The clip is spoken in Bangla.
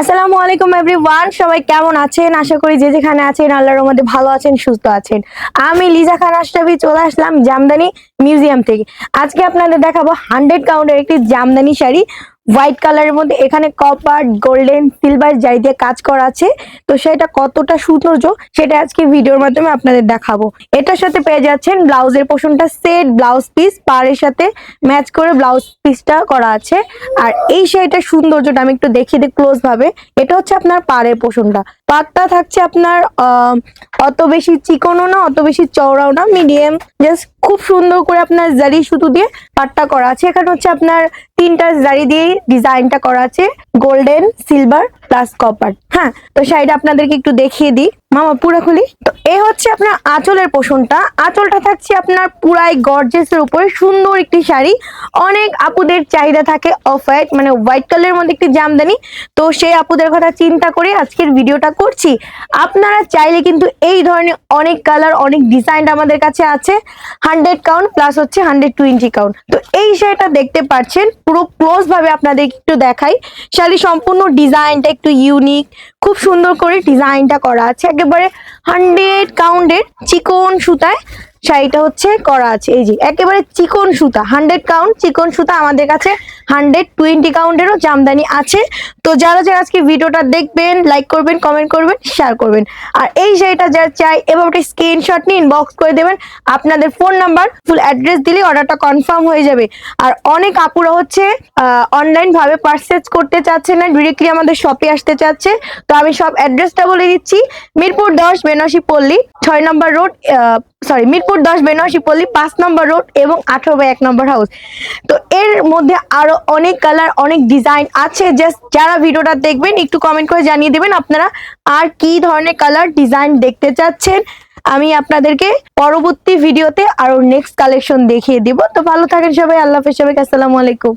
আসসালামু আলাইকুম এভরিওয়ান, সবাই কেমন আছেন? আশা করি যে যেখানে আছেন আল্লাহর রহমতে ভালো আছেন, সুস্থ আছেন। আমি লিজা খান আশরাফি চলে আসলাম জামদানি মিউজিয়াম থেকে। আজকে আপনাদের দেখাবো 100 কাউন্টের একটি জামদানি শাড়ি, হোয়াইট কালারের মধ্যে। এখানে কপার, গোল্ডেন, সিলভার জারি দিয়ে কাজ করা আছে। তো সেটা কতটা সৌন্দর্য সেটা আজকে ভিডিওর মাধ্যমে আপনাদের দেখাবো। এটার সাথে পেয়ে যাচ্ছেন ব্লাউজের পোর্শনটা সেট ব্লাউজ পিস, পাড়ের সাথে ম্যাচ করে ব্লাউজ পিসটা করা আছে। আর এই শাড়িটার সৌন্দর্যটা আমি একটু দেখিয়ে দিই ক্লোজ ভাবে। এটা হচ্ছে আপনার পাড়ের পোর্শনটা, পাড়টা থাকছে আপনার অত বেশি চিকনও না, অত বেশি চওড়াও না, মিডিয়াম। জাস্ট খুব সুন্দর করে আপনার জারি সুতো দিয়ে পাটটা করা আছে। এখানে হচ্ছে আপনার 3টা জারি দিয়ে ডিজাইনটা করা আছে, গোল্ডেন, সিলভার প্লাস কপার। হ্যাঁ, তো শাড়িটা আপনাদেরকে একটু দেখিয়ে দিই। মামা পুরো খুলি। তো এই হচ্ছে আপনার আঁচলের পোর্শনটা। আঁচলটা থাকছে আপনার পুরাই গর্জিয়াসের উপরে, সুন্দর একটি শাড়ি। অনেক আপুদের চাহিদা থাকে অফ হোয়াইট, মানে হোয়াইট কালারের মধ্যে একটি জামদানি। তো সেই আপুদের কথা চিন্তা করে আজকের ভিডিওটা করছি। আপনারা চাইলে কিন্তু এই ধরনের অনেক কালার, অনেক ডিজাইন আমাদের কাছে আছে। 100 কাউন্ট প্লাস হচ্ছে 120 কাউন্ট। তো এই শাড়িটা দেখতে পাচ্ছেন, পুরো ক্লোজ ভাবে আপনাদের একটু দেখাই। শাড়ি সম্পূর্ণ ডিজাইনটা একটু ইউনিক, খুব সুন্দর করে ডিজাইনটা করা আছে। একেবারে 100 কাউন্টের চিকন সুতায় শাড়িটা হচ্ছে করা আছে। এই যে একেবারে চিকন সুতা, 100 কাউন্ট চিকন সুতা। আমাদের কাছে 120 কাউন্টেরও জামদানি আছে। তো যারা যারা আজকে ভিডিওটা দেখবেন, লাইক করবেন, কমেন্ট করবেন, শেয়ার করবেন। আর এই শাড়িটা যারা চাই এবার একটা স্ক্রিনশট নিয়ে ইনবক্স করে দেবেন। আপনাদের ফোন নাম্বার, ফুল অ্যাড্রেস দিলে অর্ডারটা কনফার্ম হয়ে যাবে। আর অনেক আপুরা হচ্ছে অনলাইন ভাবে পারচেজ করতে চাচ্ছে না, ডিরেক্টলি আমাদের শপে আসতে চাচ্ছে। তো আমি সব অ্যাড্রেসটা বলে দিচ্ছি। মিরপুর 10 বেনারসি পল্লী 6 নম্বর রোড, মিরপুর 10 বেনারসি পল্লী 5 নম্বর রোড এবং 18/1 নম্বর হাউস। তো এর মধ্যে আরো অনেক কালার, অনেক ডিজাইন আছে। জাস্ট যারা ভিডিওটা দেখবেন একটু কমেন্ট করে জানিয়ে দেবেন আপনারা আর কি ধরনের কালার ডিজাইন দেখতে চাচ্ছেন। আমি আপনাদেরকে পরবর্তী ভিডিওতে আরো নেক্সট কালেকশন দেখিয়ে দিব। তো ভালো থাকেন সবাই, আল্লাহ হাফেজ সবাইকে, আসসালামু আলাইকুম।